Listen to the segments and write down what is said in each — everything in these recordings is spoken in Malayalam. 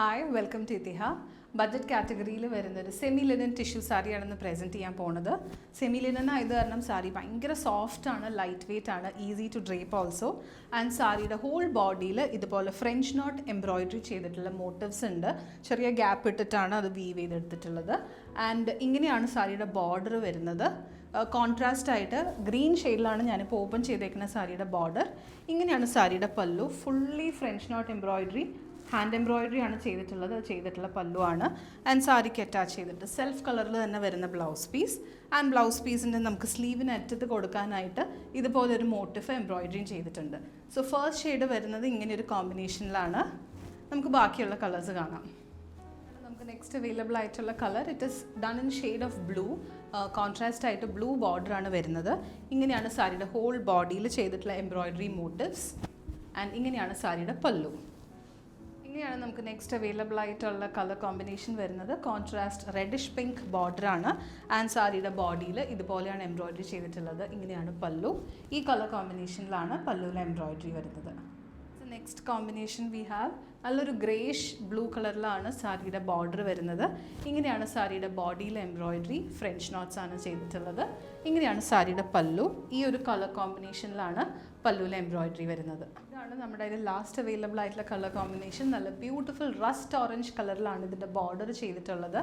Hi welcome to Itiha. Budget കാറ്റഗറിയിൽ വരുന്നൊരു സെമി ലിനൻ ടിഷ്യൂ സാരിയാണെന്ന് പ്രസൻറ്റ് ചെയ്യാൻ പോണത്. സെമി ലിനൻ ആയത് കാരണം സാരി ഭയങ്കര സോഫ്റ്റാണ്, ലൈറ്റ് വെയ്റ്റ് ആണ്, easy to drape also. And സാരിയുടെ ഹോൾ ബോഡിയിൽ ഇതുപോലെ ഫ്രഞ്ച് നോട്ട് എംബ്രോയിഡറി ചെയ്തിട്ടുള്ള മോട്ടീവ്സ് ഉണ്ട്. ചെറിയ ഗ്യാപ്പ് ഇട്ടിട്ടാണ് അത് വീവ് ചെയ്തെടുത്തിട്ടുള്ളത്. ആൻഡ് ഇങ്ങനെയാണ് സാരിയുടെ ബോർഡർ വരുന്നത്. കോൺട്രാസ്റ്റ് ആയിട്ട് ഗ്രീൻ ഷെയ്ഡിലാണ് ഞാനിപ്പോൾ ഓപ്പൺ ചെയ്തേക്കുന്ന സാരിയുടെ ബോർഡർ. ഇങ്ങനെയാണ് സാരിയുടെ പല്ലു. Fully French knot embroidery, hand embroidery ആണ് ചെയ്തിട്ടുള്ള പല്ലു ആണ്. ആൻഡ് സാരിക്ക് അറ്റാച്ച് ചെയ്തിട്ട് സെൽഫ് കളറിൽ തന്നെ വരുന്ന ബ്ലൗസ് പീസ്. ആൻഡ് ബ്ലൗസ് പീസിൻ്റെ നമുക്ക് സ്ലീവിന് അറ്റത്ത് കൊടുക്കാനായിട്ട് ഇതുപോലെ ഒരു മോട്ടിഫ് എംബ്രോയിഡറിയും ചെയ്തിട്ടുണ്ട്. സോ ഫസ്റ്റ് ഷെയ്ഡ് വരുന്നത് ഇങ്ങനെ ഒരു കോമ്പിനേഷനിലാണ്. നമുക്ക് ബാക്കിയുള്ള കളേഴ്സ് കാണാം. നമുക്ക് നെക്സ്റ്റ് അവൈലബിൾ ആയിട്ടുള്ള colour it is done in shade of blue. Contrast ആയിട്ട് ബ്ലൂ ബോർഡർ ആണ് വരുന്നത്. ഇങ്ങനെയാണ് സാരിയുടെ ഹോൾ ബോഡിയിൽ ചെയ്തിട്ടുള്ള എംബ്രോയിഡറി മോട്ടിവ്സ്. ആൻഡ് ഇങ്ങനെയാണ് സാരിയുടെ പല്ലു. ഇങ്ങനെയാണ് നമുക്ക് നെക്സ്റ്റ് അവൈലബിൾ ആയിട്ടുള്ള കളർ കോമ്പിനേഷൻ വരുന്നത്. കോൺട്രാസ്റ്റ് റെഡിഷ് പിങ്ക് ബോർഡറാണ്. ആൻഡ് സാരിയുടെ ബോഡിയിൽ ഇതുപോലെയാണ് എംബ്രോയിഡറി ചെയ്തിട്ടുള്ളത്. ഇങ്ങനെയാണ് പല്ലു. ഈ കളർ കോമ്പിനേഷനിലാണ് പല്ലുവിൽ എംബ്രോയിഡറി വരുന്നത്. നെക്സ്റ്റ് കോമ്പിനേഷൻ വി ഹാവ് നല്ലൊരു ഗ്രേഷ് ബ്ലൂ കളറിലാണ് സാരിയുടെ ബോർഡർ വരുന്നത്. ഇങ്ങനെയാണ് സാരിയുടെ ബോഡിയിൽ എംബ്രോയിഡറി, ഫ്രഞ്ച് നോട്ട്സ് ആണ് ചെയ്തിട്ടുള്ളത്. ഇങ്ങനെയാണ് സാരിയുടെ പല്ലു. ഈ ഒരു കളർ കോമ്പിനേഷനിലാണ് പല്ലുവിൽ എംബ്രോയിഡറി വരുന്നത്. ഇതാണ് നമ്മുടെ ഇതിൽ ലാസ്റ്റ് അവൈലബിൾ ആയിട്ടുള്ള കളർ കോമ്പിനേഷൻ. നല്ല ബ്യൂട്ടിഫുൾ റസ്റ്റ് ഓറഞ്ച് കളറിലാണ് ഇതിൻ്റെ ബോർഡർ ചെയ്തിട്ടുള്ളത്.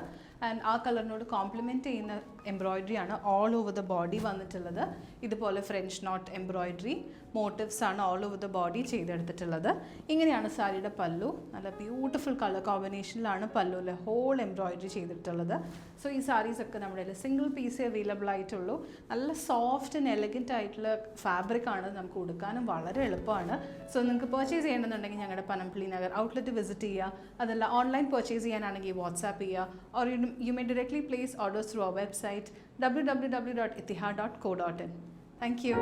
ആൻഡ് ആ കളറിനോട് കോംപ്ലിമെൻറ്റ് ചെയ്യുന്ന എംബ്രോയിഡറിയാണ് ഓൾ ഓവർ ദ ബോഡി വന്നിട്ടുള്ളത്. ഇതുപോലെ ഫ്രഞ്ച് നോട്ട് എംബ്രോയിഡറി മോട്ടിവ്സ് ആണ് ഓൾ ഓവർ ദ ബോഡി ചെയ്തെടുത്തിട്ടുള്ളത്. ഇങ്ങനെയാണ് സാരിയുടെ പല്ലു. നല്ല ബ്യൂട്ടിഫുൾ കളർ കോമ്പിനേഷനിലാണ് പല്ലുവിൽ ഹോൾ എംബ്രോയിഡറി ചെയ്തിട്ടുള്ളത്. സോ ഈ സാരീസ് ഒക്കെ നമ്മുടെ കയ്യിൽ സിംഗിൾ പീസേ അവൈലബിൾ ആയിട്ടുള്ളൂ. നല്ല സോഫ്റ്റ് ആൻഡ് എലഗൻറ്റ് ആയിട്ടുള്ള ഫാബ്രിക് ആണ്. നമുക്ക് ഉടുക്കാനും വളരെ എളുപ്പമാണ്. സോ നിങ്ങൾക്ക് പർച്ചേസ് ചെയ്യണമെന്നുണ്ടെങ്കിൽ ഞങ്ങളുടെ പനംപള്ളി നഗർ ഔട്ട്ലെറ്റ് വിസിറ്റ് ചെയ്യുക. അതല്ല ഓൺലൈൻ പർച്ചേസ് ചെയ്യാനാണെങ്കിൽ വാട്സാപ്പ് ചെയ്യുക. Or you may directly place orders through our website www.itiha.co.in. Thank you.